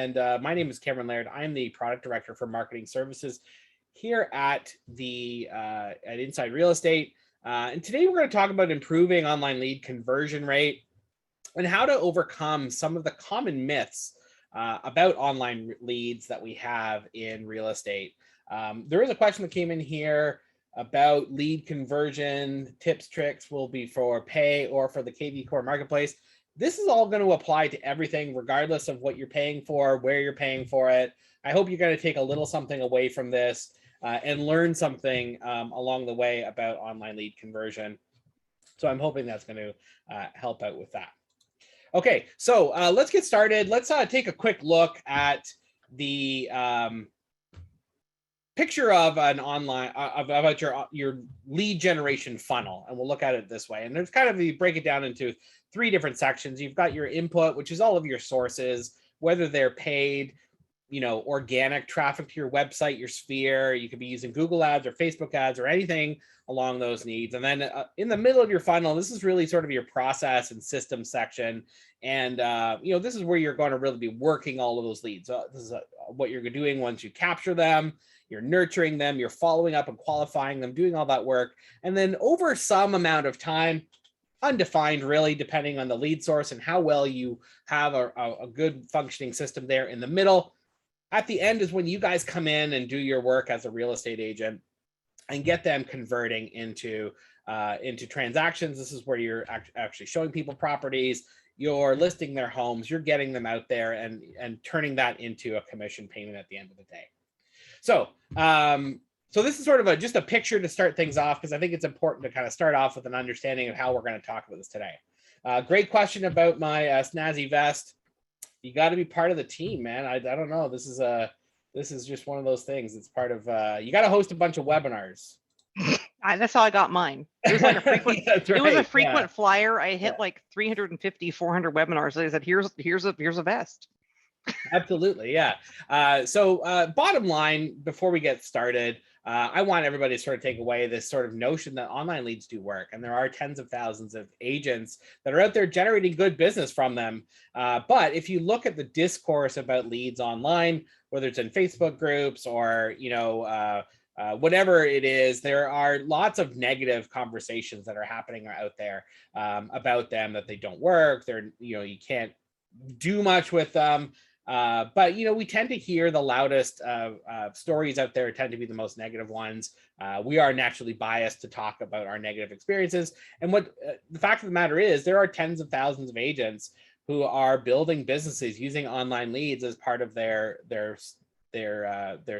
And my name is Cameron Laird. I'm the product director for marketing services here at Inside Real Estate. And today we're going to talk about improving online lead conversion rate and how to overcome some of the common myths about online leads that we have in real estate. There is a question that came in here about lead conversion tips, tricks will be for pay or for the kvCORE marketplace. This is all going to apply to everything, regardless of what you're paying for, where you're paying for it. I hope you're going to take a little something away from this and learn something along the way about online lead conversion. So I'm hoping that's going to help out with that. Okay, so let's get started. Let's take a quick look at the picture of an online about your lead generation funnel, and we'll look at it this way. And there's kind of, you break it down into 3 different sections. You've got your input, which is all of your sources, whether they're paid, organic traffic to your website, your sphere. You could be using Google ads or Facebook ads or anything along those needs. And then in the middle of your funnel, this is really sort of your process and system section. And, this is where you're going to really be working all of those leads. So this is what you're doing once you capture them. You're nurturing them, you're following up and qualifying them, doing all that work. And then over some amount of time, undefined really, depending on the lead source and how well you have a good functioning system there in the middle. At the end is when you guys come in and do your work as a real estate agent and get them converting into transactions. This is where you're actually showing people properties, you're listing their homes, you're getting them out there and turning that into a commission payment at the end of the day. So, so this is sort of just a picture to start things off, because I think it's important to kind of start off with an understanding of how we're going to talk about this today. Great question about my snazzy vest. You got to be part of the team, man. I don't know. This is just one of those things. It's part of, you got to host a bunch of webinars. That's how I got mine. It was like a frequent, it was a frequent flyer. I hit like 350, 400 webinars. I said, here's a vest. Absolutely. Yeah. So bottom line, before we get started, I want everybody to sort of take away this sort of notion that online leads do work. And there are tens of thousands of agents that are out there generating good business from them. But if you look at the discourse about leads online, whether it's in Facebook groups or, whatever it is, there are lots of negative conversations that are happening out there about them, that they don't work. They're, you can't do much with them. But, we tend to hear the loudest stories out there tend to be the most negative ones. We are naturally biased to talk about our negative experiences. And what the fact of the matter is, there are tens of thousands of agents who are building businesses using online leads as part of their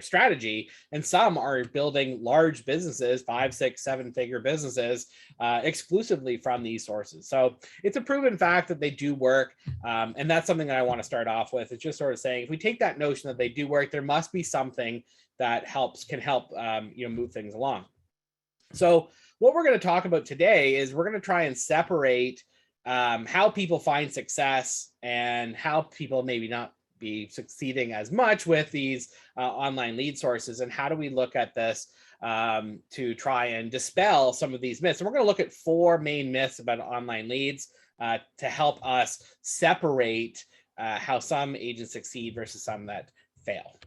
strategy, and some are building large businesses, 5, 6, 7-figure businesses, exclusively from these sources. So it's a proven fact that they do work, and that's something that I want to start off with. It's just sort of saying, if we take that notion that they do work, there must be something that can help move things along. So what we're going to talk about today is we're going to try and separate how people find success and how people maybe not be succeeding as much with these online lead sources, and how do we look at this to try and dispel some of these myths. And we're going to look at 4 main myths about online leads to help us separate how some agents succeed versus some that fail.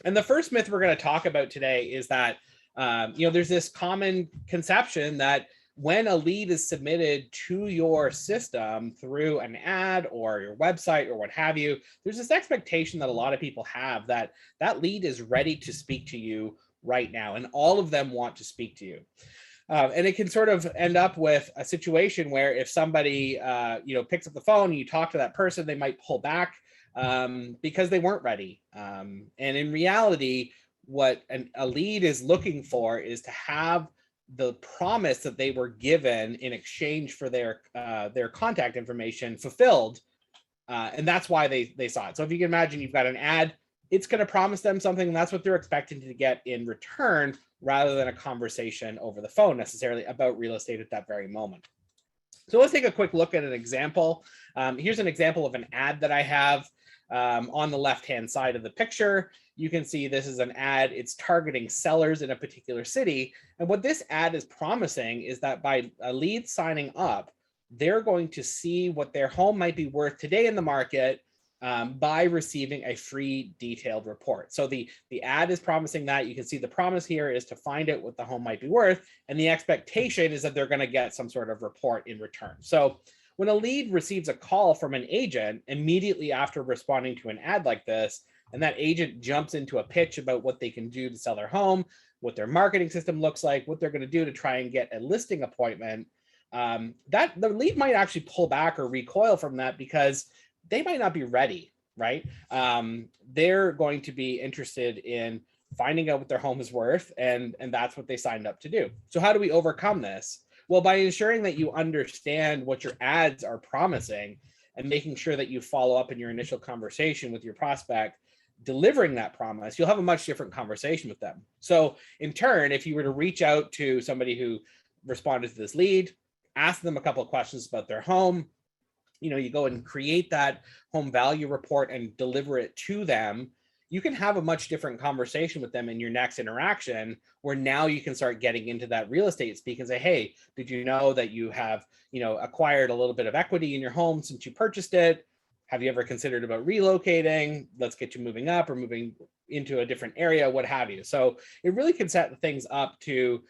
And the first myth we're going to talk about today is that there's this common conception that when a lead is submitted to your system through an ad or your website or what have you, there's this expectation that a lot of people have that that lead is ready to speak to you right now, and all of them want to speak to you. And it can sort of end up with a situation where if somebody picks up the phone and you talk to that person, they might pull back because they weren't ready. And in reality, what a lead is looking for is to have the promise that they were given in exchange for their contact information fulfilled, and that's why they saw it. So if you can imagine, you've got an ad, it's going to promise them something, and that's what they're expecting to get in return, rather than a conversation over the phone necessarily about real estate at that very moment. So let's take a quick look at an example. Here's an example of an ad that I have. On the left-hand side of the picture, you can see this is an ad. It's targeting sellers in a particular city. And what this ad is promising is that by a lead signing up, they're going to see what their home might be worth today in the market, by receiving a free detailed report. So the ad is promising that. You can see the promise here is to find out what the home might be worth, and the expectation is that they're going to get some sort of report in return. So when a lead receives a call from an agent immediately after responding to an ad like this, and that agent jumps into a pitch about what they can do to sell their home, what their marketing system looks like, what they're going to do to try and get a listing appointment, that the lead might actually pull back or recoil from that because they might not be ready, right? They're going to be interested in finding out what their home is worth, and that's what they signed up to do. So how do we overcome this? Well, by ensuring that you understand what your ads are promising and making sure that you follow up in your initial conversation with your prospect, delivering that promise, you'll have a much different conversation with them. So in turn, if you were to reach out to somebody who responded to this lead, ask them a couple of questions about their home, you go and create that home value report and deliver it to them, you can have a much different conversation with them in your next interaction, where now you can start getting into that real estate speak and say, hey, did you know that you have, acquired a little bit of equity in your home since you purchased it? Have you ever considered about relocating? Let's get you moving up or moving into a different area, what have you. So it really can set things up to,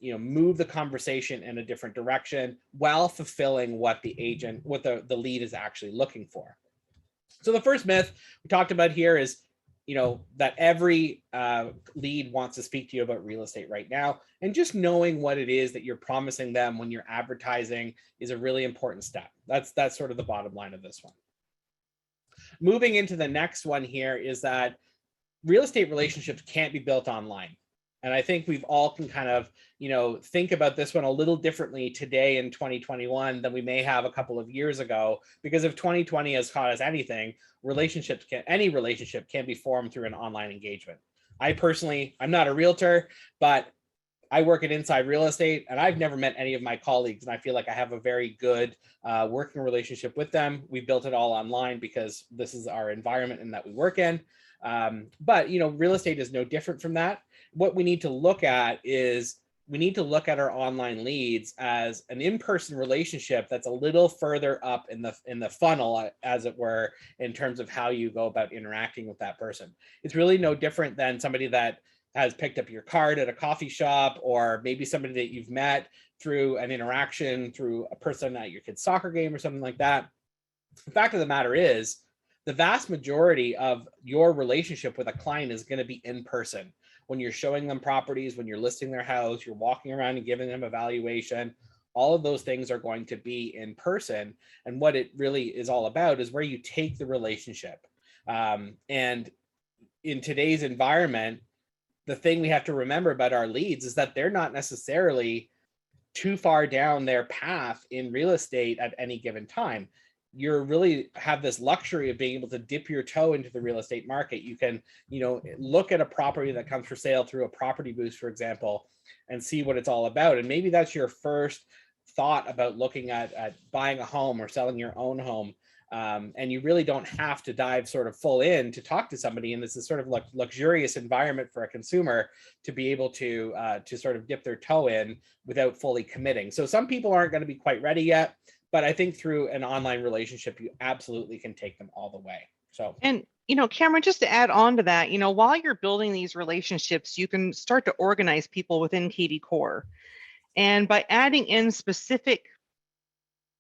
move the conversation in a different direction while fulfilling what the lead is actually looking for. So the first myth we talked about here is, that every lead wants to speak to you about real estate right now. And just knowing what it is that you're promising them when you're advertising is a really important step. That's sort of the bottom line of this one. Moving into the next one here is that real estate relationships can't be built online. And I think we've all can kind of, think about this one a little differently today in 2021 than we may have a couple of years ago, because if 2020 has taught us anything, any relationship can be formed through an online engagement. I'm not a realtor, but I work at Inside Real Estate, and I've never met any of my colleagues, and I feel like I have a very good working relationship with them. We built it all online because this is our environment and that we work in. But real estate is no different from that. What we need to look at is our online leads as an in-person relationship that's a little further up in the funnel, as it were, in terms of how you go about interacting with that person. It's really no different than somebody that has picked up your card at a coffee shop, or maybe somebody that you've met through an interaction through a person at your kid's soccer game or something like that. The fact of the matter is, the vast majority of your relationship with a client is going to be in person. When you're showing them properties, when you're listing their house, you're walking around and giving them a valuation, all of those things are going to be in person. And what it really is all about is where you take the relationship. And in today's environment, the thing we have to remember about our leads is that they're not necessarily too far down their path in real estate at any given time. You really have this luxury of being able to dip your toe into the real estate market. You can, look at a property that comes for sale through a property boost, for example, and see what it's all about. And maybe that's your first thought about looking at buying a home or selling your own home. And you really don't have to dive sort of full in to talk to somebody. And this is sort of like luxurious environment for a consumer to be able to sort of dip their toe in without fully committing. So some people aren't going to be quite ready yet, but I think through an online relationship, you absolutely can take them all the way. So, and Cameron, just to add on to that, while you're building these relationships, you can start to organize people within kvCORE. And by adding in specific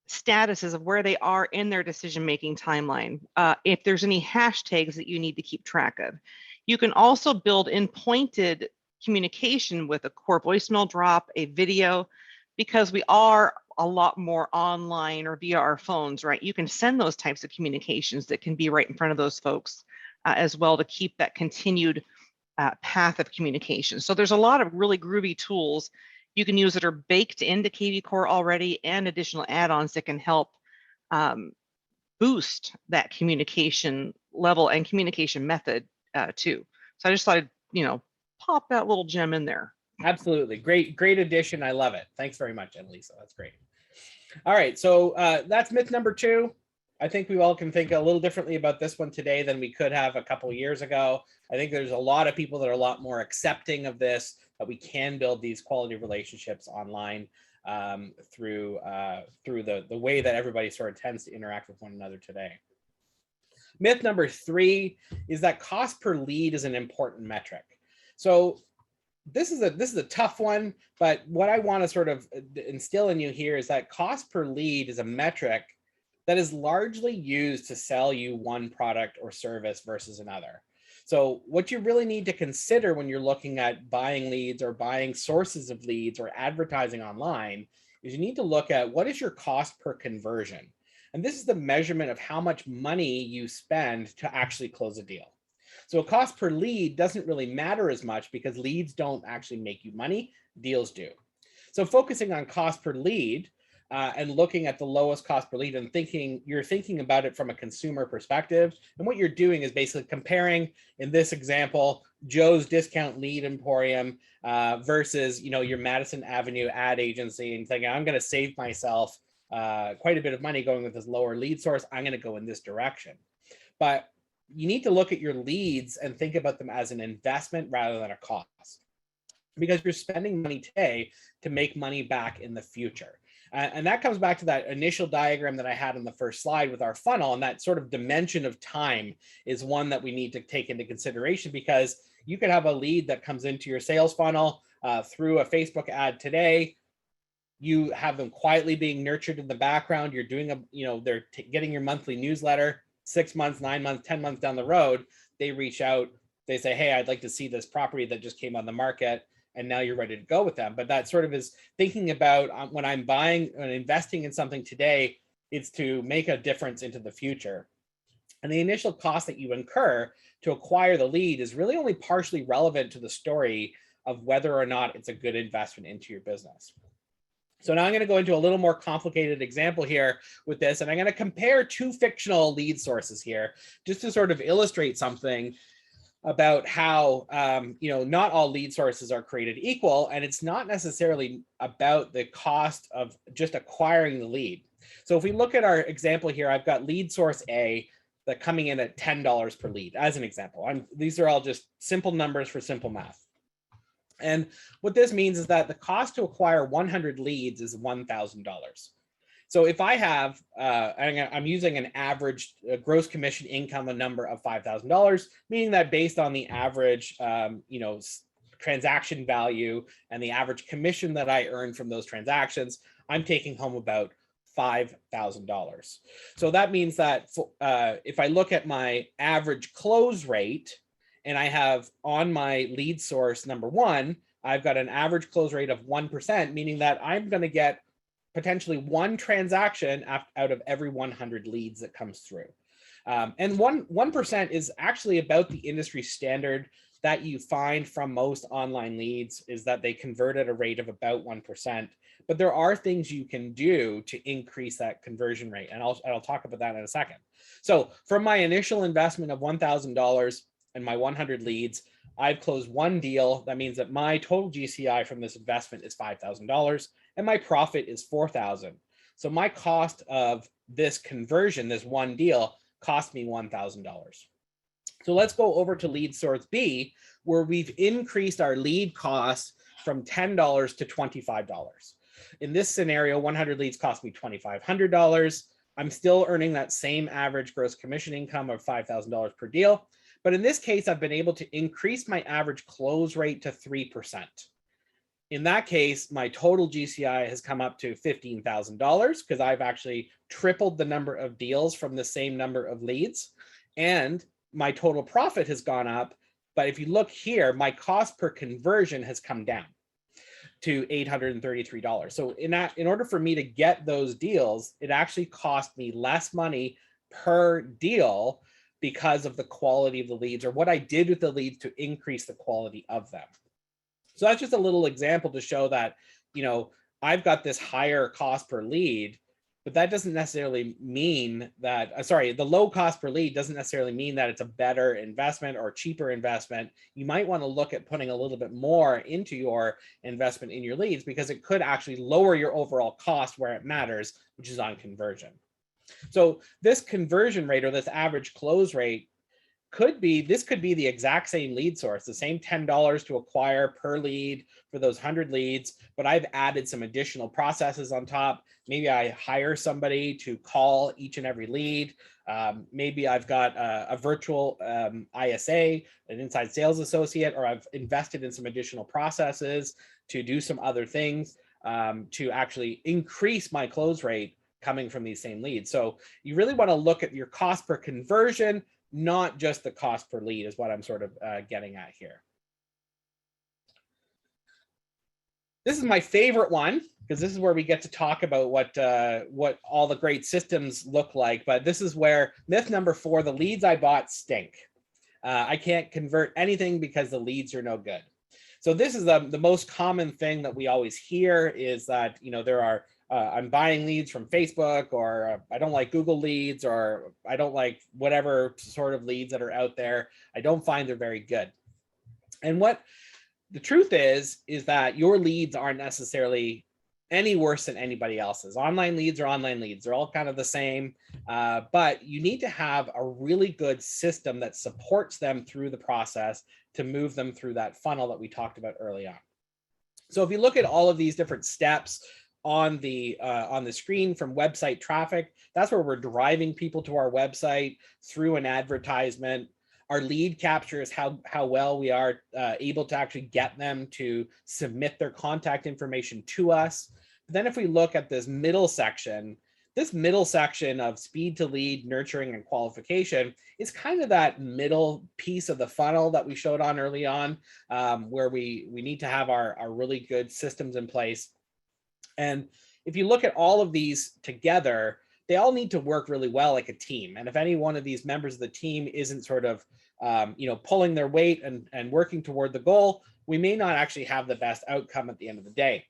statuses of where they are in their decision-making timeline, if there's any hashtags that you need to keep track of, you can also build in pointed communication with a core voicemail drop, a video, because we are a lot more online or via our phones, right? You can send those types of communications that can be right in front of those folks as well, to keep that continued path of communication. So there's a lot of really groovy tools you can use that are baked into kvCORE already, and additional add-ons that can help boost that communication level and communication method too. So I just thought I'd, pop that little gem in there. Absolutely. Great addition. I love it. Thanks very much, Annalisa. That's great. All right. So that's myth number 2. I think we all can think a little differently about this one today than we could have a couple of years ago. I think there's a lot of people that are a lot more accepting of this, that we can build these quality relationships online through the way that everybody sort of tends to interact with one another today. Myth number 3 is that cost per lead is an important metric. So this is a tough one, but what I want to sort of instill in you here is that cost per lead is a metric that is largely used to sell you one product or service versus another. So what you really need to consider when you're looking at buying leads or buying sources of leads or advertising online is you need to look at what is your cost per conversion. And this is the measurement of how much money you spend to actually close a deal. So a cost per lead doesn't really matter as much because leads don't actually make you money, deals do. So focusing on cost per lead and looking at the lowest cost per lead and you're thinking about it from a consumer perspective. And what you're doing is basically comparing, in this example, Joe's Discount Lead Emporium versus your Madison Avenue ad agency, and thinking, I'm going to save myself quite a bit of money going with this lower lead source. I'm going to go in this direction. But you need to look at your leads and think about them as an investment rather than a cost, because you're spending money today to make money back in the future. And that comes back to that initial diagram that I had on the first slide with our funnel, and that sort of dimension of time is one that we need to take into consideration, because you could have a lead that comes into your sales funnel through a Facebook ad today. You have them quietly being nurtured in the background. You're doing they're getting your monthly newsletter. 6 months, 9 months, 10 months down the road, they reach out. They say, hey, I'd like to see this property that just came on the market. And now you're ready to go with them. But that sort of is thinking about when I'm buying and investing in something today, it's to make a difference into the future. And the initial cost that you incur to acquire the lead is really only partially relevant to the story of whether or not it's a good investment into your business. So now I'm going to go into a little more complicated example here with this, and I'm going to compare 2 fictional lead sources here just to sort of illustrate something about how, not all lead sources are created equal, and it's not necessarily about the cost of just acquiring the lead. So if we look at our example here, I've got lead source A that coming in at $10 per lead as an example. These are all just simple numbers for simple math. And what this means is that the cost to acquire 100 leads is $1,000. So if I have, I'm using an average gross commission income, a number of $5,000, meaning that based on the average, transaction value and the average commission that I earn from those transactions, I'm taking home about $5,000. So that means that if I look at my average close rate, and I have on my lead source number 1, I've got an average close rate of 1%, meaning that I'm going to get potentially 1 transaction out of every 100 leads that comes through. And 1% is actually about the industry standard that you find from most online leads, is that they convert at a rate of about 1%. But there are things you can do to increase that conversion rate. And I'll talk about that in a second. So from my initial investment of $1,000 and my 100 leads, I've closed 1 deal. That means that my total GCI from this investment is $5,000 and my profit is $4,000. So my cost of this conversion, this 1 deal, cost me $1,000. So let's go over to lead source B, where we've increased our lead cost from $10 to $25. In this scenario, 100 leads cost me $2,500. I'm still earning that same average gross commission income of $5,000 per deal. But in this case, I've been able to increase my average close rate to 3%. In that case, my total GCI has come up to $15,000 because I've actually tripled the number of deals from the same number of leads. And my total profit has gone up. But if you look here, my cost per conversion has come down to $833. So in order for me to get those deals, it actually cost me less money per deal because of the quality of the leads, or what I did with the leads to increase the quality of them. So that's just a little example to show that, I've got this higher cost per lead, but that doesn't necessarily mean that, the low cost per lead doesn't necessarily mean that it's a better investment or cheaper investment. You might want to look at putting a little bit more into your investment in your leads, because it could actually lower your overall cost where it matters, which is on conversion. So this conversion rate, or this average close rate, this could be the exact same lead source, the same $10 to acquire per lead for those 100 leads, but I've added some additional processes on top. Maybe I hire somebody to call each and every lead. Maybe I've got a virtual ISA, an inside sales associate, or I've invested in some additional processes to do some other things to actually increase my close rate coming from these same leads. So you really want to look at your cost per conversion, not just the cost per lead, is what I'm sort of getting at here. This is my favorite one, because this is where we get to talk about what all the great systems look like. But this is where myth number 4, the leads I bought stink. I can't convert anything because the leads are no good. So this is the most common thing that we always hear, is that, you know, there are I'm buying leads from Facebook, or I don't like Google leads, or I don't like whatever sort of leads that are out there. I don't find they're very good. And what the truth is that your leads aren't necessarily any worse than anybody else's. Online leads are online leads. They're all kind of the same, but you need to have a really good system that supports them through the process to move them through that funnel that we talked about early on. So if you look at all of these different steps on the screen, from website traffic, that's where we're driving people to our website through an advertisement. Our lead capture is how well we are able to actually get them to submit their contact information to us. But then if we look at this middle section of speed to lead, nurturing, and qualification is kind of that middle piece of the funnel that we showed on early on, where we need to have our really good systems in place. And if you look at all of these together, they all need to work really well like a team. And if any one of these members of the team isn't sort of pulling their weight and working toward the goal, we may not actually have the best outcome at the end of the day.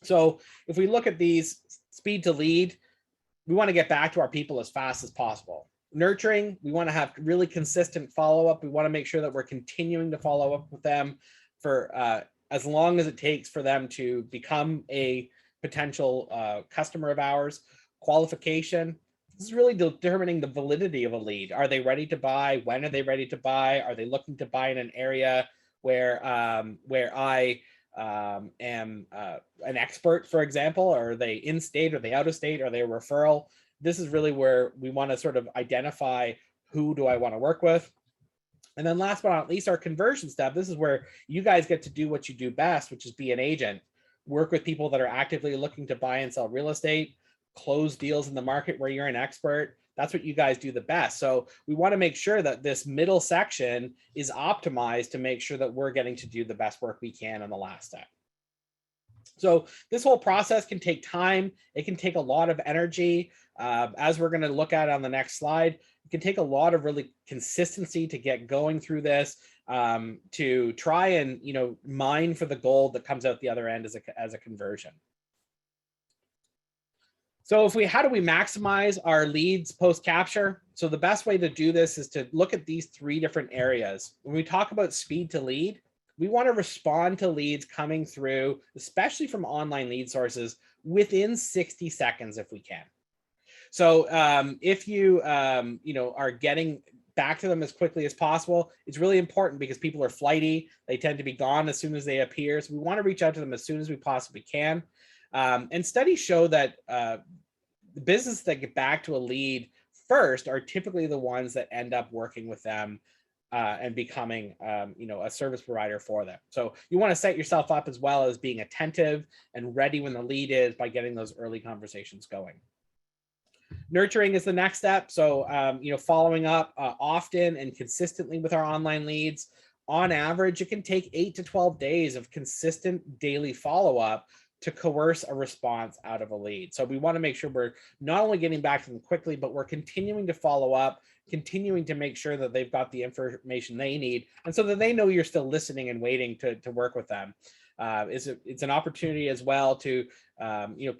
So if we look at these speed to lead, we want to get back to our people as fast as possible. Nurturing, we want to have really consistent follow-up. We want to make sure that we're continuing to follow up with them for as long as it takes for them to become a potential customer of ours. Qualification, this is really determining the validity of a lead. Are they ready to buy? When are they ready to buy? Are they looking to buy in an area where I am an expert, for example? Or are they in state? Are they out of state? Are they a referral? This is really where we want to sort of identify, who do I want to work with? And then last but not least, our conversion step. This is where you guys get to do what you do best, which is be an agent. Work with people that are actively looking to buy and sell real estate, close deals in the market where you're an expert. That's what you guys do the best. So we want to make sure that this middle section is optimized to make sure that we're getting to do the best work we can on the last step. So this whole process can take time. It can take a lot of energy. As we're going to look at on the next slide, it can take a lot of really consistency to get going through this, to try and, mine for the gold that comes out the other end as a conversion. So how do we maximize our leads post capture? So the best way to do this is to look at these 3 different areas. When we talk about speed to lead, we want to respond to leads coming through, especially from online lead sources, within 60 seconds if we can. So if you are getting back to them as quickly as possible, it's really important, because people are flighty. They tend to be gone as soon as they appear. So we want to reach out to them as soon as we possibly can. And studies show that the businesses that get back to a lead first are typically the ones that end up working with them and becoming a service provider for them. So you want to set yourself up as well as being attentive and ready when the lead is, by getting those early conversations going. Nurturing is the next step. So following up often and consistently with our online leads. On average, it can take 8 to 12 days of consistent daily follow-up to coerce a response out of a lead. So we want to make sure we're not only getting back to them quickly, but we're continuing to follow up, continuing to make sure that they've got the information they need, and so that they know you're still listening and waiting to work with them. It's an opportunity as well to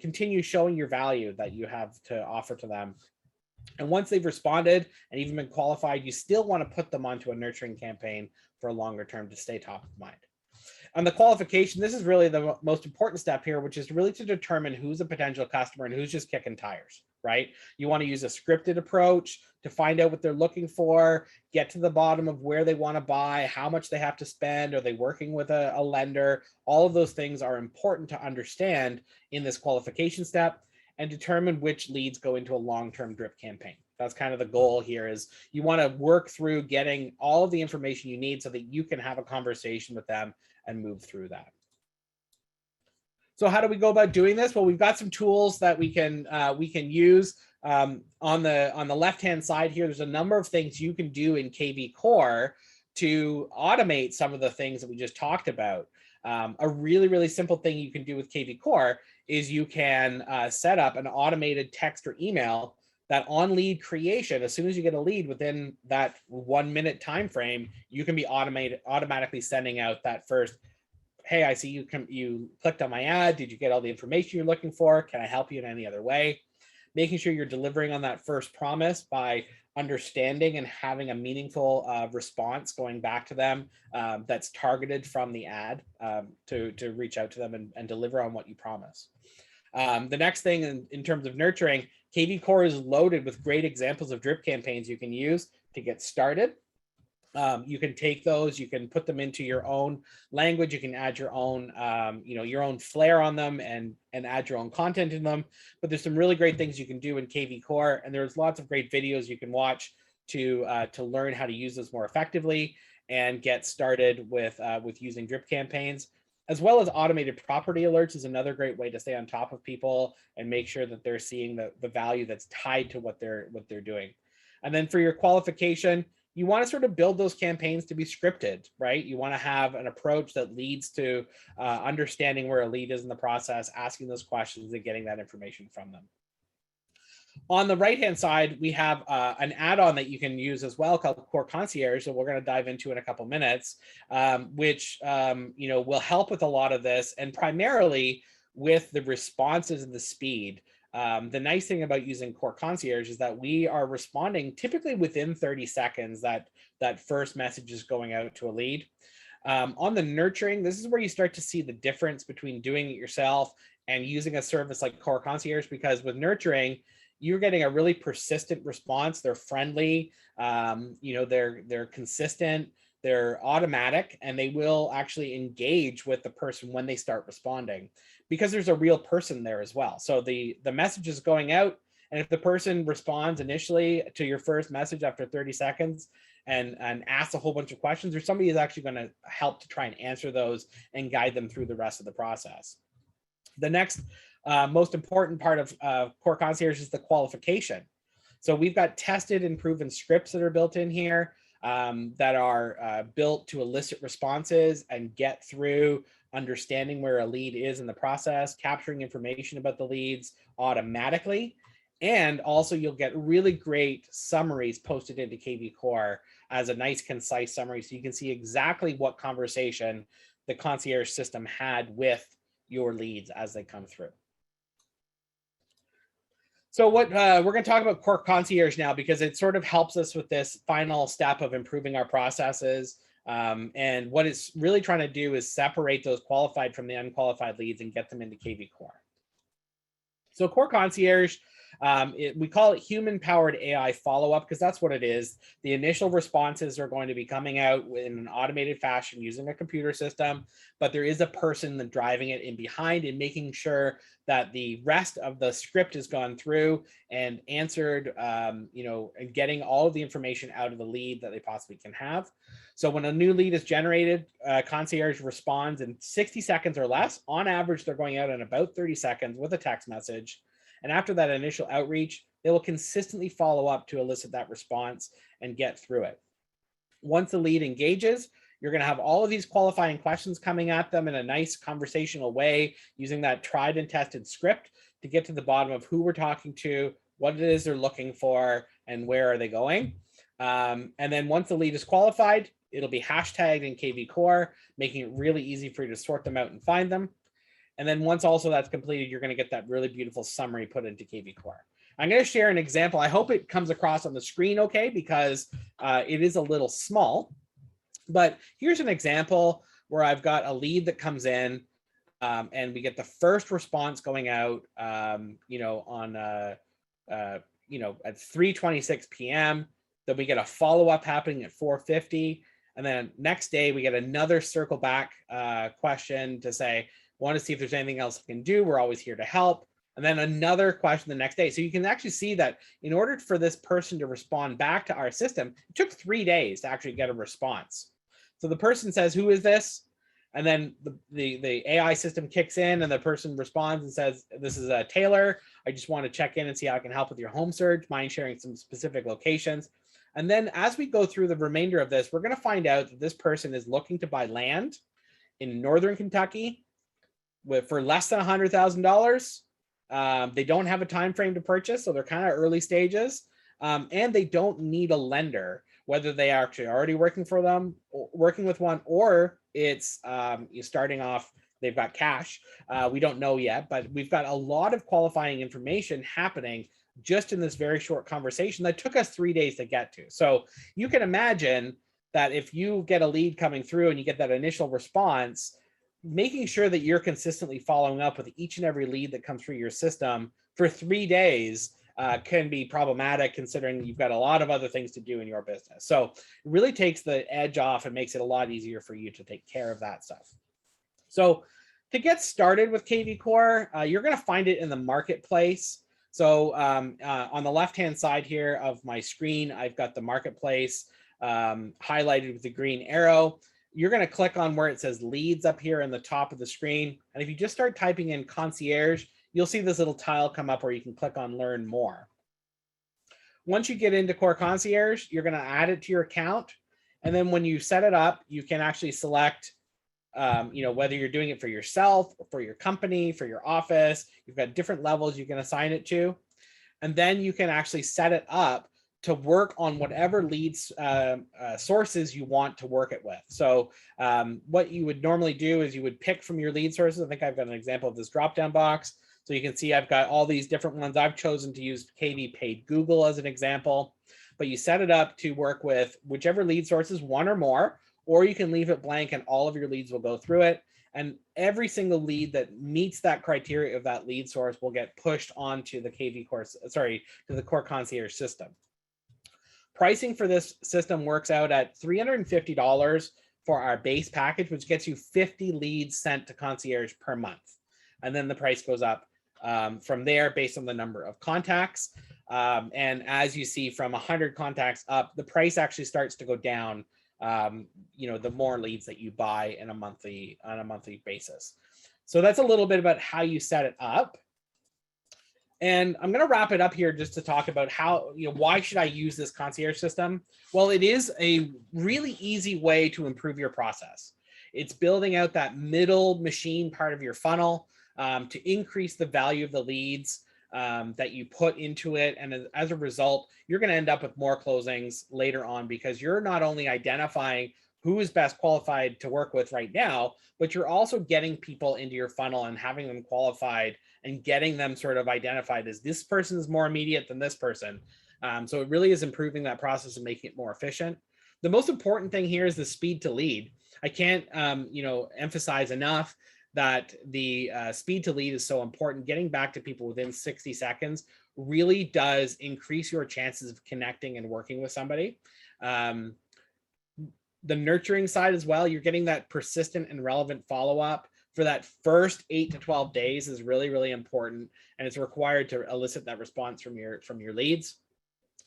continue showing your value that you have to offer to them. And once they've responded and even been qualified, you still want to put them onto a nurturing campaign for a longer term to stay top of mind. On the qualification, this is really the most important step here, which is really to determine who's a potential customer and who's just kicking tires. right? You want to use a scripted approach to find out what they're looking for, get to the bottom of where they want to buy, how much they have to spend, are they working with a lender? All of those things are important to understand in this qualification step, and determine which leads go into a long-term drip campaign. That's kind of the goal here, is you want to work through getting all of the information you need so that you can have a conversation with them and move through that. So how do we go about doing this? Well, we've got some tools that we can use. On the left-hand side here, there's a number of things you can do in kvCORE to automate some of the things that we just talked about. A really, really simple thing you can do with kvCORE is you can set up an automated text or email that on lead creation, as soon as you get a lead within that 1 minute time frame, you can be automatically sending out that first, hey, I see you clicked on my ad. Did you get all the information you're looking for? Can I help you in any other way? Making sure you're delivering on that first promise by understanding and having a meaningful response going back to them that's targeted from the ad to reach out to them and deliver on what you promise. The next thing in terms of nurturing, kvCORE is loaded with great examples of drip campaigns you can use to get started. You can take those, you can put them into your own language, you can add your own, your own flair on them and add your own content in them. But there's some really great things you can do in kvCORE, and there's lots of great videos you can watch to learn how to use this more effectively and get started with using drip campaigns. As well as automated property alerts is another great way to stay on top of people and make sure that they're seeing the value that's tied to what they're doing. And then for your qualification, you want to sort of build those campaigns to be scripted, right? You want to have an approach that leads to understanding where a lead is in the process, asking those questions and getting that information from them. On the right-hand side, we have an add-on that you can use as well called CORE Concierge that we're going to dive into in a couple minutes, which will help with a lot of this, and primarily with the responses and the speed. The nice thing about using CORE Concierge is that we are responding typically within 30 seconds that first message is going out to a lead. On the nurturing, this is where you start to see the difference between doing it yourself and using a service like CORE Concierge, because with nurturing, you're getting a really persistent response. They're friendly, they're consistent, they're automatic, and they will actually engage with the person when they start responding, because there's a real person there as well. So the message is going out, and if the person responds initially to your first message after 30 seconds and asks a whole bunch of questions, or somebody is actually going to help to try and answer those and guide them through the rest of the process. The next most important part of CORE Concierge is the qualification. So we've got tested and proven scripts that are built in here that are built to elicit responses and get through understanding where a lead is in the process, capturing information about the leads automatically. And also you'll get really great summaries posted into kvCORE as a nice concise summary, so you can see exactly what conversation the concierge system had with your leads as they come through. So what we're going to talk about CORE Concierge now, because it sort of helps us with this final step of improving our processes. And what it's really trying to do is separate those qualified from the unqualified leads and get them into kvCORE. So CORE Concierge, we call it human-powered AI follow-up, because that's what it is. The initial responses are going to be coming out in an automated fashion using a computer system, but there is a person that driving it in behind and making sure that the rest of the script has gone through and answered, and getting all of the information out of the lead that they possibly can have. So when a new lead is generated, Concierge responds in 60 seconds or less. On average, they're going out in about 30 seconds with a text message. And after that initial outreach, they will consistently follow up to elicit that response and get through it. Once the lead engages, you're going to have all of these qualifying questions coming at them in a nice conversational way, using that tried and tested script to get to the bottom of who we're talking to, what it is they're looking for, and where are they going. And then once the lead is qualified, it'll be hashtagged in kvCORE, making it really easy for you to sort them out and find them. And then once also that's completed, you're going to get that really beautiful summary put into kvCORE. I'm going to share an example. I hope it comes across on the screen okay, because it is a little small. But here's an example where I've got a lead that comes in and we get the first response going out, on you know, at 3:26 p.m. Then we get a follow-up happening at 4:50. And then next day, we get another circle back question to say, want to see if there's anything else we can do. We're always here to help. And then another question the next day. So you can actually see that in order for this person to respond back to our system, it took 3 days to actually get a response. So the person says, who is this? And then the AI system kicks in and the person responds and says, this is Taylor. I just want to check in and see how I can help with your home search, mind sharing some specific locations. And then as we go through the remainder of this, we're going to find out that this person is looking to buy land in Northern Kentucky for less than $100,000. They don't have a time frame to purchase, so they're kind of early stages. And they don't need a lender, whether they are actually already working with one, or it's starting off, they've got cash. We don't know yet, but we've got a lot of qualifying information happening just in this very short conversation that took us 3 days to get to. So you can imagine that if you get a lead coming through and you get that initial response, making sure that you're consistently following up with each and every lead that comes through your system for 3 days can be problematic, considering you've got a lot of other things to do in your business. So it really takes the edge off and makes it a lot easier for you to take care of that stuff. So to get started with kvCORE, you're going to find it in the marketplace. So on the left-hand side here of my screen, I've got the marketplace highlighted with the green arrow. You're going to click on where it says leads up here in the top of the screen. And if you just start typing in concierge, you'll see this little tile come up where you can click on learn more. Once you get into CORE Concierge, you're going to add it to your account. And then when you set it up, you can actually select whether you're doing it for yourself, or for your company, for your office. You've got different levels you can assign it to. And then you can actually set it up to work on whatever leads sources you want to work it with. So what you would normally do is you would pick from your lead sources. I think I've got an example of this drop-down box. So you can see I've got all these different ones. I've chosen to use KV Paid Google as an example, but you set it up to work with whichever lead sources, one or more, or you can leave it blank and all of your leads will go through it. And every single lead that meets that criteria of that lead source will get pushed onto the to the CORE Concierge system. Pricing for this system works out at $350 for our base package, which gets you 50 leads sent to Concierge per month. And then the price goes up from there based on the number of contacts. And as you see, from 100 contacts up, the price actually starts to go down the more leads that you buy on a monthly basis. So that's a little bit about how you set it up. And I'm going to wrap it up here just to talk about how, why should I use this concierge system? Well, it is a really easy way to improve your process. It's building out that middle machine part of your funnel to increase the value of the leads that you put into it. And as a result, you're going to end up with more closings later on, because you're not only identifying who is best qualified to work with right now, but you're also getting people into your funnel and having them qualified and getting them sort of identified as this person is more immediate than this person. So it really is improving that process and making it more efficient. The most important thing here is the speed to lead. I can't, emphasize enough that the speed to lead is so important. Getting back to people within 60 seconds really does increase your chances of connecting and working with somebody. The nurturing side as well, you're getting that persistent and relevant follow-up for that first 8 to 12 days is really, really important. And it's required to elicit that response from your leads.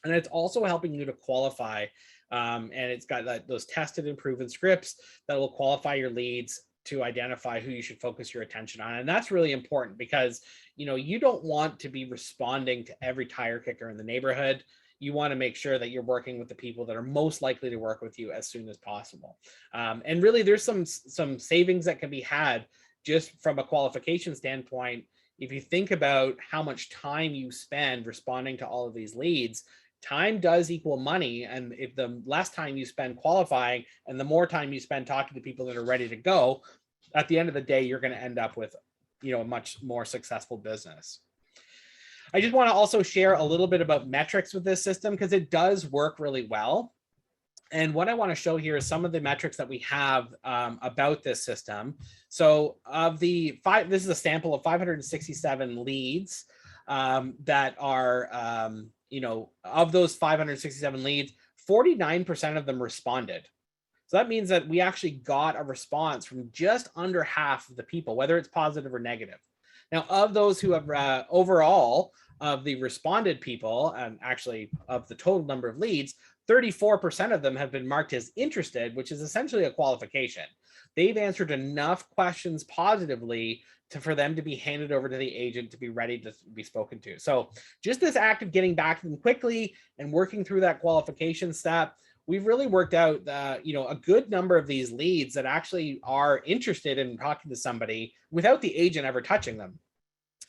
And it's also helping you to qualify. And it's got those tested and proven scripts that will qualify your leads to identify who you should focus your attention on. And that's really important because, you don't want to be responding to every tire kicker in the neighborhood. You want to make sure that you're working with the people that are most likely to work with you as soon as possible. And really, there's some savings that can be had just from a qualification standpoint. If you think about how much time you spend responding to all of these leads, time does equal money. And if the less time you spend qualifying and the more time you spend talking to people that are ready to go, at the end of the day, you're going to end up with, a much more successful business. I just want to also share a little bit about metrics with this system because it does work really well. And what I want to show here is some of the metrics that we have about this system. So of the this is a sample of 567 leads. that are, of those 567 leads, 49% of them responded. So that means that we actually got a response from just under half of the people, whether it's positive or negative. Now, of those who have overall of the responded people, and actually of the total number of leads, 34% of them have been marked as interested, which is essentially a qualification. They've answered enough questions positively for them to be handed over to the agent to be ready to be spoken to. So just this act of getting back to them quickly and working through that qualification step, we've really worked out, a good number of these leads that actually are interested in talking to somebody without the agent ever touching them.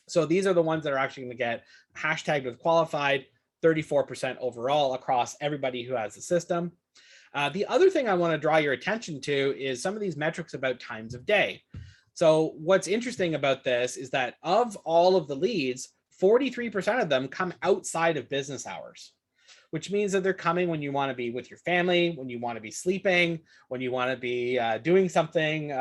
So these are the ones that are actually going to get hashtagged with qualified, 34% overall across everybody who has the system. The other thing I want to draw your attention to is some of these metrics about times of day. So what's interesting about this is that of all of the leads, 43% of them come outside of business hours, which means that they're coming when you want to be with your family, when you want to be sleeping, when you want to be doing something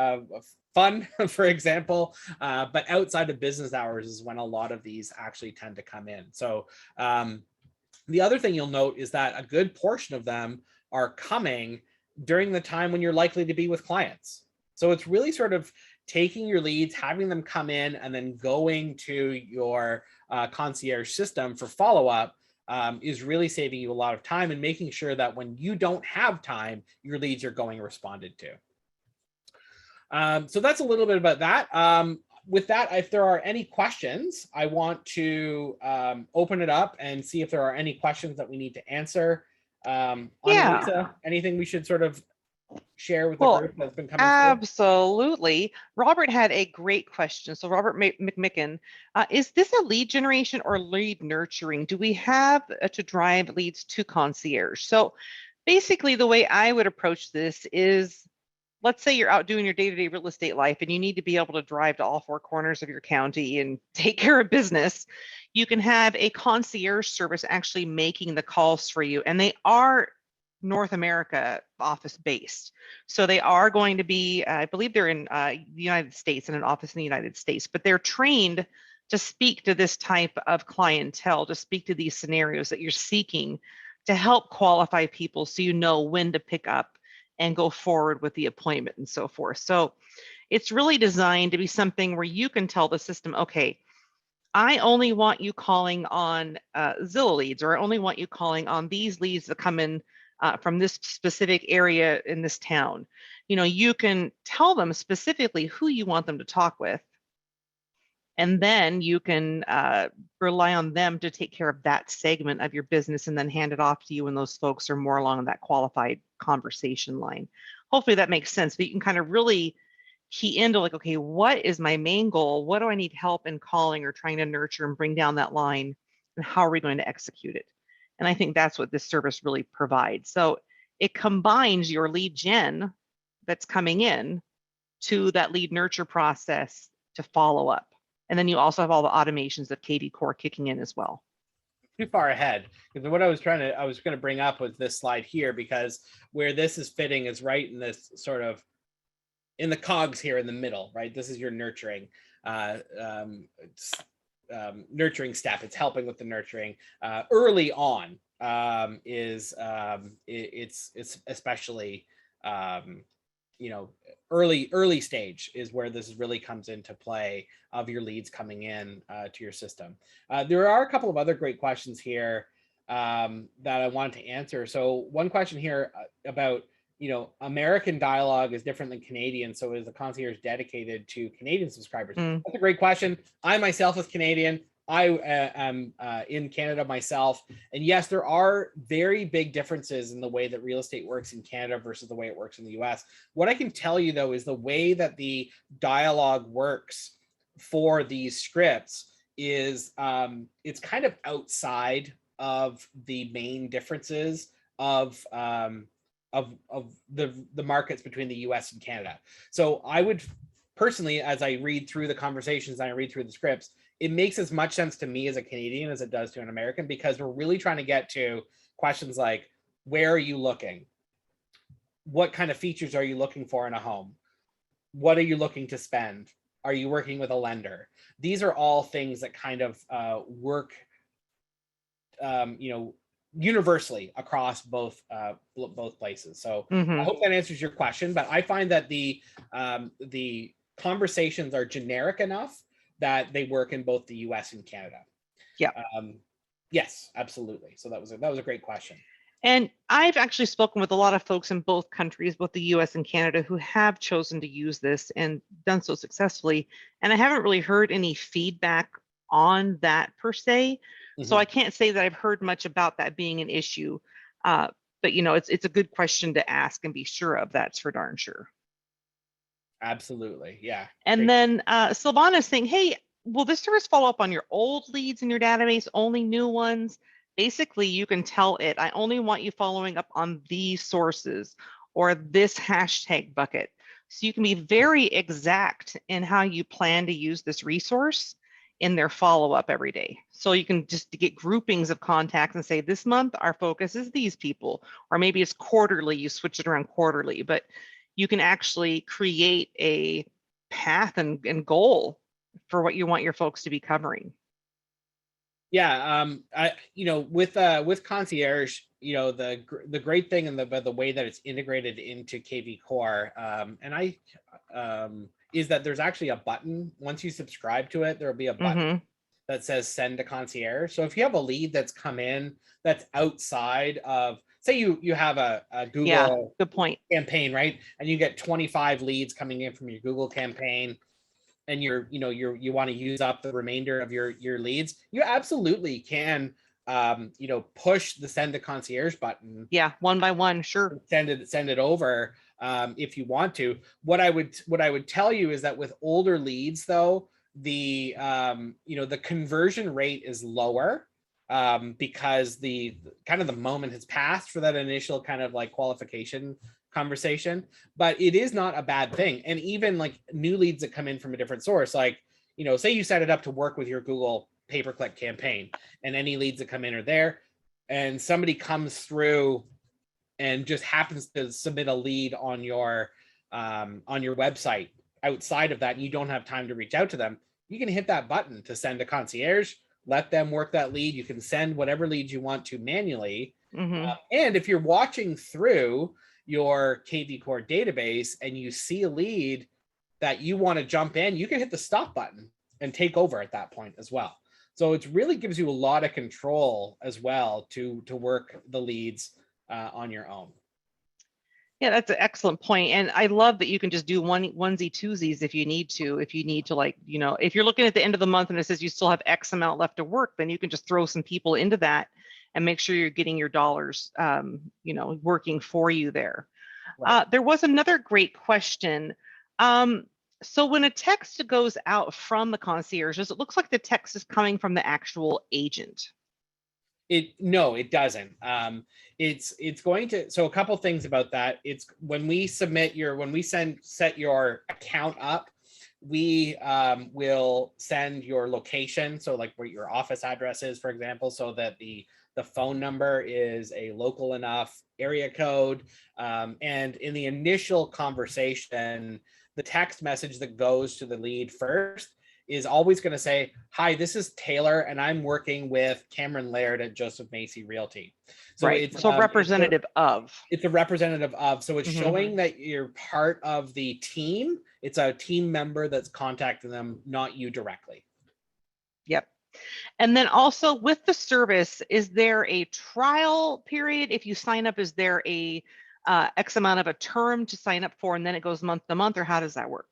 fun, for example, but outside of business hours is when a lot of these actually tend to come in. So the other thing you'll note is that a good portion of them are coming during the time when you're likely to be with clients. So it's really sort of taking your leads, having them come in, and then going to your concierge system for follow-up is really saving you a lot of time and making sure that when you don't have time, your leads are going responded to. So that's a little bit about that. With that, if there are any questions, I want to open it up and see if there are any questions that we need to answer. Lisa, anything we should sort of share with the group that's been coming through? Absolutely. Robert had a great question. So Robert McMicken, is this a lead generation or lead nurturing? Do we have to drive leads to concierge? So basically the way I would approach this is, let's say you're out doing your day-to-day real estate life and you need to be able to drive to all four corners of your county and take care of business. You can have a concierge service actually making the calls for you, and they are North America office based. So they are going to be, I believe they're in the United States, in an office in the United States, but they're trained to speak to this type of clientele, to speak to these scenarios that you're seeking, to help qualify people so you know when to pick up and go forward with the appointment and so forth. So it's really designed to be something where you can tell the system, okay, I only want you calling on Zillow leads, or I only want you calling on these leads that come in from this specific area in this town. You can tell them specifically who you want them to talk with, and then you can rely on them to take care of that segment of your business and then hand it off to you when those folks are more along that qualified conversation line. Hopefully that makes sense, but you can kind of really key into like, okay, what is my main goal? What do I need help in calling or trying to nurture and bring down that line? And how are we going to execute it? And I think that's what this service really provides. So it combines your lead gen that's coming in to that lead nurture process to follow up. And then you also have all the automations of kvCORE kicking in as well. Too far ahead, because what I was going to bring up was this slide here, because where this is fitting is right in this sort of in the cogs here in the middle, right? This is your nurturing nurturing step. It's helping with the nurturing early on. It's especially early stage is where this really comes into play of your leads coming in to your system. There are a couple of other great questions here that I wanted to answer. So one question here about, American dialogue is different than Canadian. So is the concierge dedicated to Canadian subscribers? That's a great question. I myself is Canadian. I am in Canada myself. And yes, there are very big differences in the way that real estate works in Canada versus the way it works in the US. What I can tell you, though, is the way that the dialogue works for these scripts is it's kind of outside of the main differences of the markets between the US and Canada. So I would personally, as I read through the conversations and I read through the scripts, it makes as much sense to me as a Canadian as it does to an American, because we're really trying to get to questions like, where are you looking? What kind of features are you looking for in a home? What are you looking to spend? Are you working with a lender? These are all things that kind of work, universally across both places. So I hope that answers your question. But I find that the conversations are generic enough that they work in both the U.S. and Canada. Yeah. Yes, absolutely. So that was a great question. And I've actually spoken with a lot of folks in both countries, both the US and Canada, who have chosen to use this and done so successfully. And I haven't really heard any feedback on that per se. So I can't say that I've heard much about that being an issue. But it's a good question to ask and be sure of. That's for darn sure. Absolutely. Yeah. And then Silvana is saying, hey, will this service follow up on your old leads in your database, only new ones? Basically, you can tell it, I only want you following up on these sources or this hashtag bucket. So you can be very exact in how you plan to use this resource in their follow-up every day. So you can just get groupings of contacts and say, this month, our focus is these people, or maybe it's quarterly, you switch it around quarterly, but you can actually create a path and goal for what you want your folks to be covering. Yeah, with Concierge, the great thing and the way that it's integrated into kvCORE, is that there's actually a button. Once you subscribe to it, there'll be a button that says send to Concierge. So if you have a lead that's come in that's outside of, say you have a Google good point. campaign, right? And you get 25 leads coming in from your Google campaign, and you want to use up the remainder of your leads, you absolutely can push the send to Concierge button. Yeah, one by one, sure. Send it over if you want to. What I would tell you is that with older leads, though, the conversion rate is lower because the moment has passed for that initial kind of like qualification conversation, but it is not a bad thing. And even like new leads that come in from a different source, like, say you set it up to work with your Google pay-per-click campaign, and any leads that come in are there, and somebody comes through and just happens to submit a lead on your website outside of that, and you don't have time to reach out to them, you can hit that button to send a Concierge, let them work that lead. You can send whatever leads you want to manually. And if you're watching through your kvCORE database and you see a lead that you want to jump in, you can hit the stop button and take over at that point as well. So it really gives you a lot of control as well to work the leads on your own. Yeah, that's an excellent point. And I love that you can just do onesie twosies if you need to, like, if you're looking at the end of the month and it says you still have X amount left to work, then you can just throw some people into that and make sure you're getting your dollars, working for you there. Right. There was another great question. So when a text goes out from the concierges, it looks like the text is coming from the actual agent. No, it doesn't. It's going to, so a couple things about that. It's when we set your account up, we will send your location. So like where your office address is, for example, so that the phone number is a local enough area code. And in the initial conversation, the text message that goes to the lead first is always going to say, hi, this is Taylor, and I'm working with Cameron Laird at Joseph Macy Realty. So right. It's representative of. It's a representative of. So it's showing that you're part of the team. It's a team member that's contacting them, not you directly. Yep. And then also with the service, is there a trial period? If you sign up, is there a X amount of a term to sign up for, and then it goes month to month, or how does that work?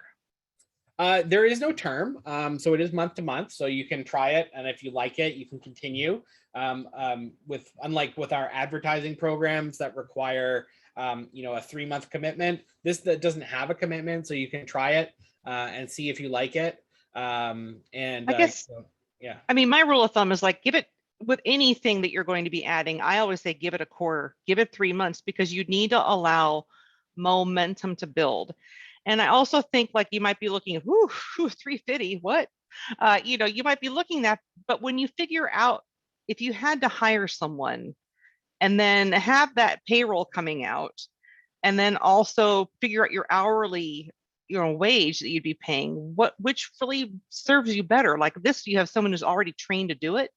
There is no term, so it is month to month. So you can try it, and if you like it, you can continue. Unlike with our advertising programs that require, a 3-month commitment, this that doesn't have a commitment, so you can try it and see if you like it. And I guess, yeah. I mean, my rule of thumb is like, give it with anything that you're going to be adding. I always say, give it a quarter, give it 3 months, because you need to allow momentum to build. And I also think like you might be looking at, 350, what? You might be looking at, but when you figure out, if you had to hire someone and then have that payroll coming out, and then also figure out your hourly, wage that you'd be paying, which really serves you better. Like this, you have someone who's already trained to do it,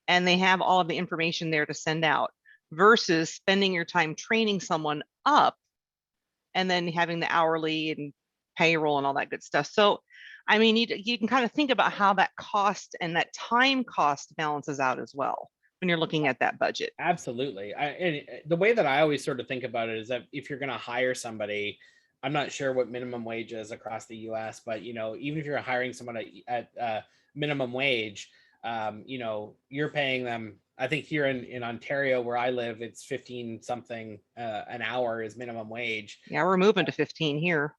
and they have all of the information there to send out, versus spending your time training someone up and then having the hourly and payroll and all that good stuff. So, I mean, you can kind of think about how that cost and that time cost balances out as well when you're looking at that budget. Absolutely. And the way that I always sort of think about it is that if you're going to hire somebody, I'm not sure what minimum wage is across the US, but, even if you're hiring someone at minimum wage, you're paying them. I think here in Ontario, where I live, it's 15 something an hour is minimum wage. Yeah, we're moving to 15 here.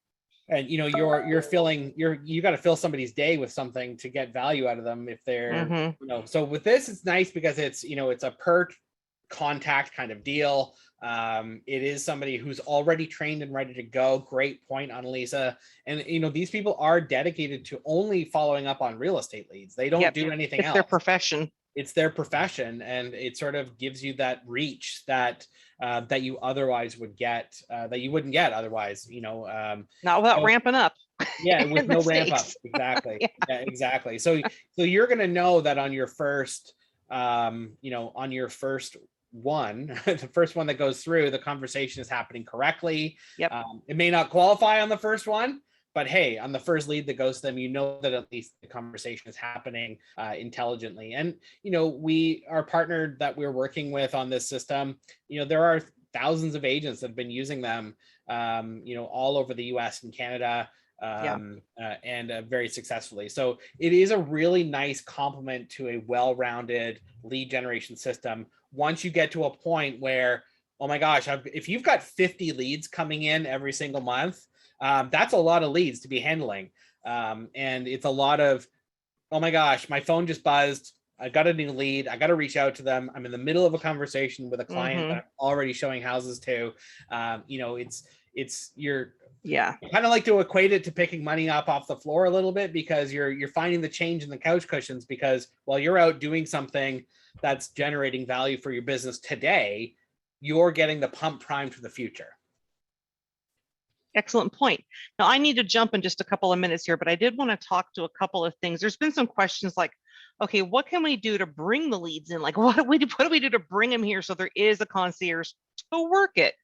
And you got to fill somebody's day with something to get value out of them if they're so with this it's nice because it's it's a per contact kind of deal. It is somebody who's already trained and ready to go. Great point, Annalisa. And these people are dedicated to only following up on real estate leads. They don't do anything else. It's their profession. It's their profession, and it sort of gives you that reach that that you otherwise would get, that you wouldn't get otherwise. Not without ramping up. Yeah, with no ramp up. Exactly. Yeah, exactly. So you're going to know that on your first, on your first one, the first one that goes through, the conversation is happening correctly. Yep. It may not qualify on the first one, but hey, on the first lead that goes to them, that at least the conversation is happening intelligently. And, our partner that we're working with on this system, there are thousands of agents that have been using them, all over the US and Canada, and very successfully. So it is a really nice complement to a well-rounded lead generation system. Once you get to a point where, oh my gosh, if you've got 50 leads coming in every single month, that's a lot of leads to be handling. And it's a lot of, oh my gosh, my phone just buzzed. I got a new lead. I got to reach out to them. I'm in the middle of a conversation with a client that I'm already showing houses to. I kind of like to equate it to picking money up off the floor a little bit, because you're finding the change in the couch cushions, because while you're out doing something that's generating value for your business today, you're getting the pump primed for the future. Excellent point. Now I need to jump in just a couple of minutes here, but I did want to talk to a couple of things. There's been some questions like, okay, what can we do to bring the leads in? Like, what do we do to bring them here so there is a concierge to work it?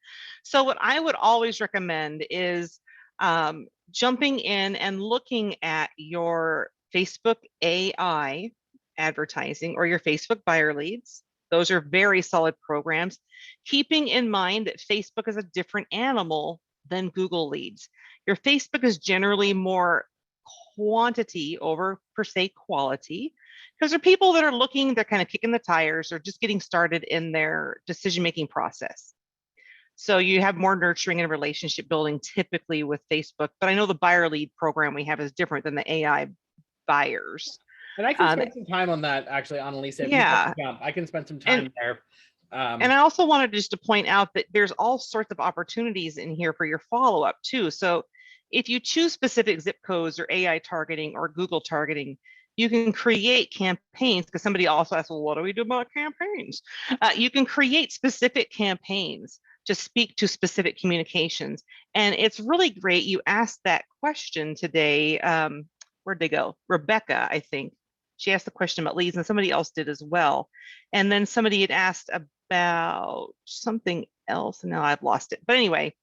So what I would always recommend is jumping in and looking at your Facebook AI advertising or your Facebook buyer leads. Those are very solid programs. Keeping in mind that Facebook is a different animal than Google leads. Your Facebook is generally more quantity over per se quality, because there are people that are looking, they're kind of kicking the tires or just getting started in their decision-making process. So you have more nurturing and relationship building typically with Facebook, but I know the buyer lead program we have is different than the AI buyers. And I can spend some time on that, actually, Annalisa. Yeah. I can spend some time there. And I also wanted just to point out that there's all sorts of opportunities in here for your follow-up too. So if you choose specific zip codes or AI targeting or Google targeting, you can create campaigns, because somebody also asked, well, what do we do about campaigns? You can create specific campaigns to speak to specific communications. And it's really great. You asked that question today. Where'd they go? Rebecca, I think. She asked the question about leads, and somebody else did as well. And then somebody had asked about something else, and now I've lost it. But anyway,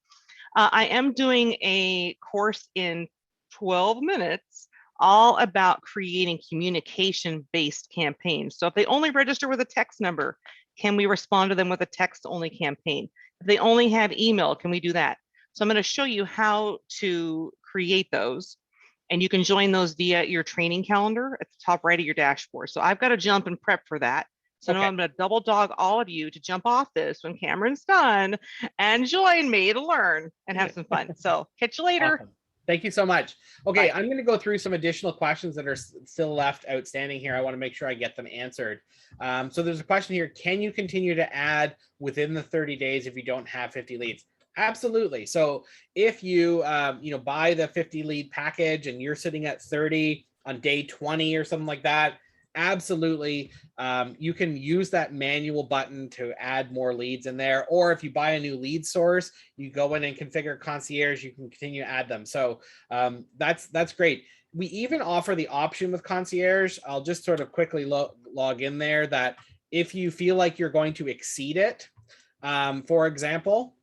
I am doing a course in 12 minutes all about creating communication-based campaigns. So if they only register with a text number, can we respond to them with a text-only campaign? If they only have email, can we do that? So I'm going to show you how to create those. And you can join those via your training calendar at the top right of your dashboard. So I've got to jump and prep for that. So now I'm going to double dog all of you to jump off this when Cameron's done and join me to learn and have some fun. So catch you later. Awesome. Thank you so much. Okay, Bye. I'm going to go through some additional questions that are still left outstanding here. I want to make sure I get them answered. So there's a question here. Can you continue to add within the 30 days if you don't have 50 leads? Absolutely. So if you buy the 50 lead package and you're sitting at 30 on day 20 or something like that, absolutely. You can use that manual button to add more leads in there, or if you buy a new lead source, you go in and configure concierge, you can continue to add them. So that's great. We even offer the option with concierge. I'll just sort of quickly log in there that if you feel like you're going to exceed it, for example,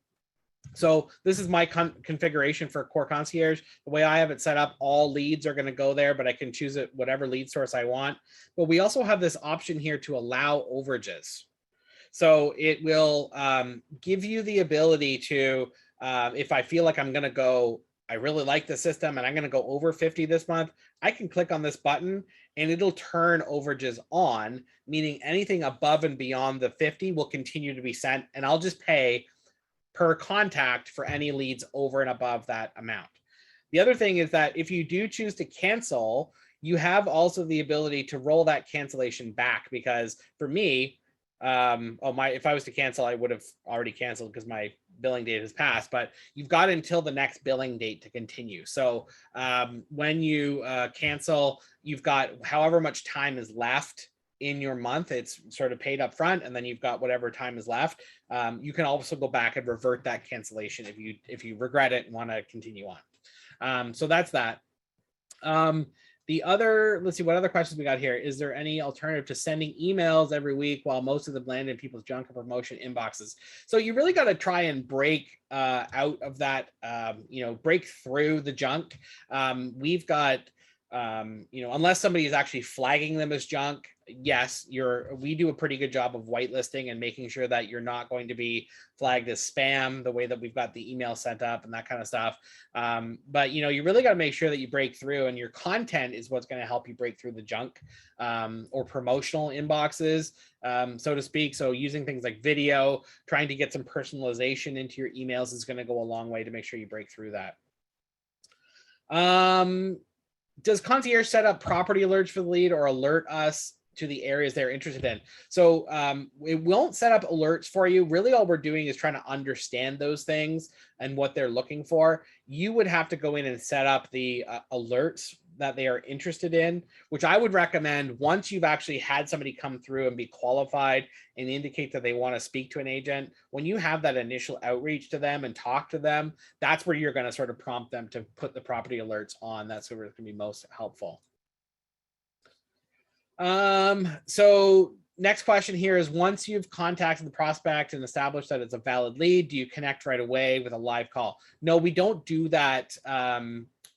so this is my configuration for CORE Concierge. The way I have it set up, all leads are going to go there, but I can choose it whatever lead source I want. But we also have this option here to allow overages. So it will give you the ability to, if I feel like I'm going to go, I really like the system and I'm going to go over 50 this month, I can click on this button and it'll turn overages on, meaning anything above and beyond the 50 will continue to be sent, and I'll just pay per contact for any leads over and above that amount. The other thing is that if you do choose to cancel, you have also the ability to roll that cancellation back, because for me, if I was to cancel, I would have already canceled because my billing date has passed, but you've got until the next billing date to continue. So when you cancel, you've got however much time is left in your month. It's sort of paid up front, and then you've got whatever time is left. You can also go back and revert that cancellation if you regret it and want to continue on. So that's that. The other, let's see, what other questions we got here. Is there any alternative to sending emails every week while most of them land in people's junk or promotion inboxes? So you really got to try and break out of that, break through the junk. We've got, unless somebody is actually flagging them as junk, yes, we do a pretty good job of whitelisting and making sure that you're not going to be flagged as spam the way that we've got the email set up and that kind of stuff. But you really got to make sure that you break through, and your content is what's going to help you break through the junk or promotional inboxes, so to speak. So using things like video, trying to get some personalization into your emails is going to go a long way to make sure you break through that. Does concierge set up property alerts for the lead or alert us to the areas they're interested in? So it won't set up alerts for you. Really, all we're doing is trying to understand those things and what they're looking for. You would have to go in and set up the alerts that they are interested in, which I would recommend once you've actually had somebody come through and be qualified and indicate that they want to speak to an agent. When you have that initial outreach to them and talk to them, that's where you're going to sort of prompt them to put the property alerts on. That's where it's going to be most helpful. So next question here is, once you've contacted the prospect and established that it's a valid lead, do you connect right away with a live call? No, we don't do that.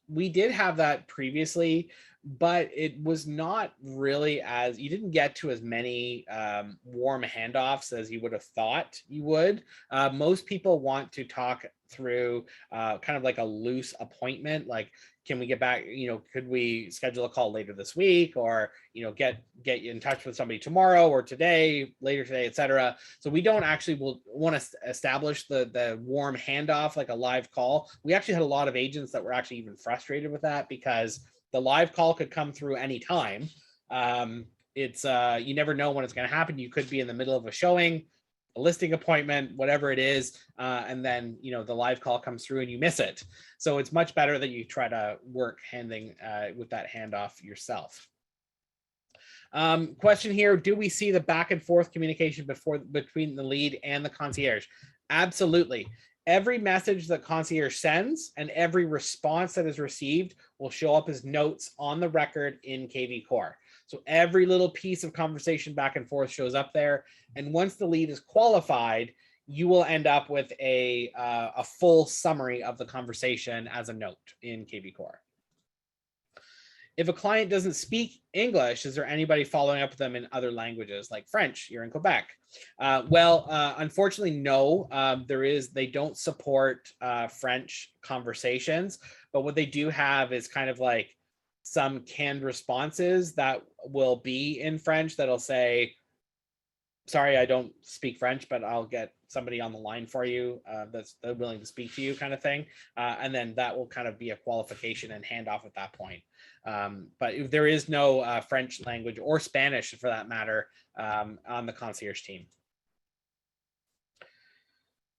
We did have that previously, but it was not really you didn't get to as many warm handoffs as you would have thought you would. Most people want to talk through kind of like a loose appointment, like, can we get back, could we schedule a call later this week, or, get you in touch with somebody tomorrow or later today, etc. So we don't actually want to establish the warm handoff like a live call. We actually had a lot of agents that were actually even frustrated with that, because the live call could come through anytime. It's you never know when it's going to happen. You could be in the middle of a showing, a listing appointment, whatever it is, and then the live call comes through and you miss it. So it's much better that you try to work with that handoff yourself. Question here: do we see the back and forth communication between the lead and the concierge? Absolutely. Every message that concierge sends and every response that is received will show up as notes on the record in kvCORE. So every little piece of conversation back and forth shows up there. And once the lead is qualified, you will end up with a full summary of the conversation as a note in kvCORE. If a client doesn't speak English, is there anybody following up with them in other languages like French? You're in Quebec. Unfortunately, no. They don't support French conversations, but what they do have is kind of like some canned responses that will be in French that'll say, sorry, I don't speak French, but I'll get somebody on the line for you that's willing to speak to you, kind of thing. And then that will kind of be a qualification and handoff at that point. But if there is no French language or Spanish for that matter on the concierge team.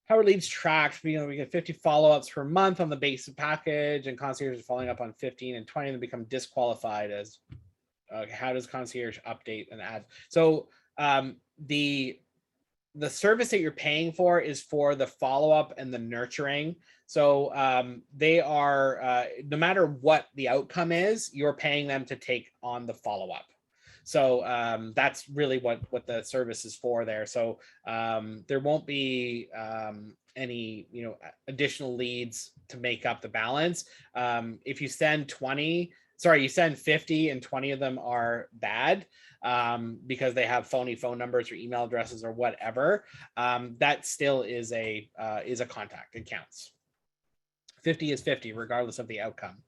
How are leads tracked? We get 50 follow-ups per month on the basic package, and concierge is following up on 15 and 20 and become disqualified as how does concierge update and add? So the service that you're paying for is for the follow-up and the nurturing. So they are, no matter what the outcome is, you're paying them to take on the follow-up. So that's really what the service is for there. So there won't be any additional leads to make up the balance. If you send 20, sorry, you send 50 and 20 of them are bad, because they have phony phone numbers or email addresses or whatever, that still is a contact. It counts. 50 is 50 regardless of the outcome.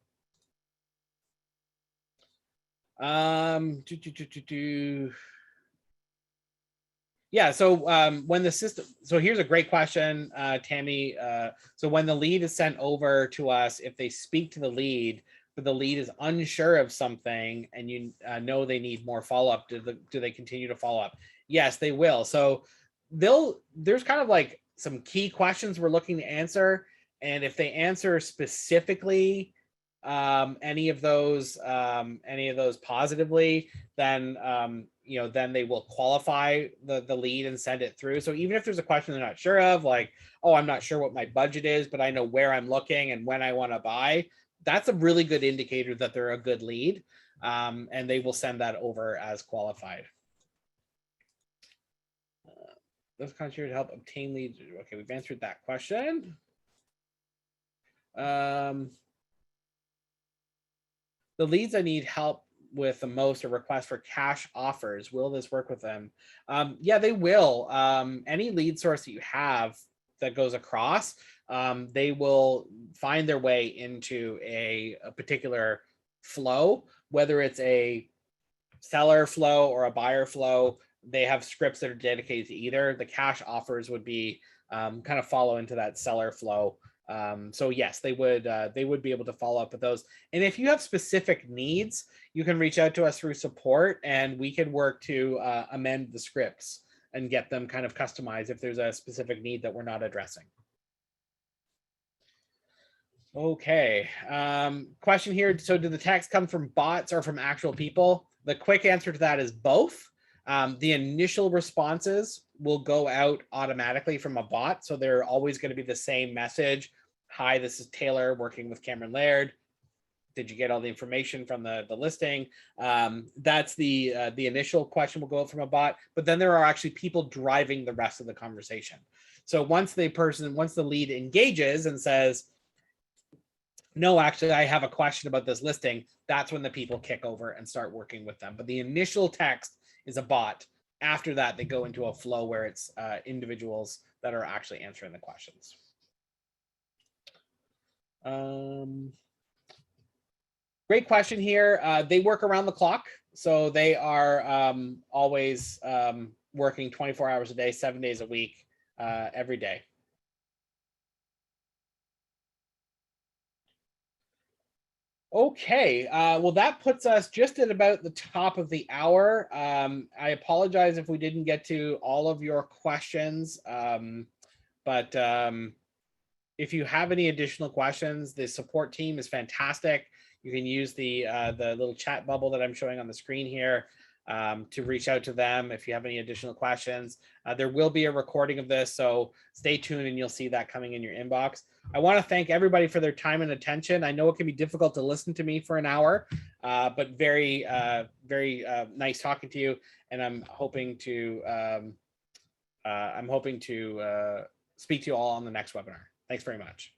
Yeah, so when the system, so here's a great question, Tammy. So when the lead is sent over to us, if they speak to the lead, but the lead is unsure of something and you know they need more follow-up, do they continue to follow up? Yes, they will. So there's kind of like some key questions we're looking to answer, and if they answer specifically any of those positively, then then they will qualify the lead and send it through. So even if there's a question they're not sure of, like, oh, I'm not sure what my budget is, but I know where I'm looking and when I want to buy, that's a really good indicator that they're a good lead, and they will send that over as qualified. Those concierge help obtain leads. Okay, we've answered that question. The leads I need help with the most are requests for cash offers. Will this work with them? Yeah, they will. Any lead source that you have that goes across, they will find their way into a particular flow, whether it's a seller flow or a buyer flow. They have scripts that are dedicated to either. The cash offers would be kind of follow into that seller flow. So yes, they would be able to follow up with those. And if you have specific needs, you can reach out to us through support, and we can work to amend the scripts and get them kind of customized if there's a specific need that we're not addressing. Okay, question here. So do the texts come from bots or from actual people? The quick answer to that is both. The initial responses will go out automatically from a bot. So they're always going to be the same message. Hi, this is Taylor working with Cameron Laird. Did you get all the information from the listing? That's the initial question will go out from a bot, but then there are actually people driving the rest of the conversation. So once the lead engages and says, no, actually, I have a question about this listing, that's when the people kick over and start working with them. But the initial text is a bot. After that, they go into a flow where it's individuals that are actually answering the questions. Great question here. They work around the clock. So they are always working 24 hours a day, 7 days a week, every day. Okay, well, that puts us just at about the top of the hour. I apologize if we didn't get to all of your questions, but if you have any additional questions, the support team is fantastic. You can use the little chat bubble that I'm showing on the screen here to reach out to them if you have any additional questions. There will be a recording of this, so stay tuned and you'll see that coming in your inbox. I want to thank everybody for their time and attention. I know it can be difficult to listen to me for an hour, but very nice talking to you. And I'm hoping to speak to you all on the next webinar. Thanks very much.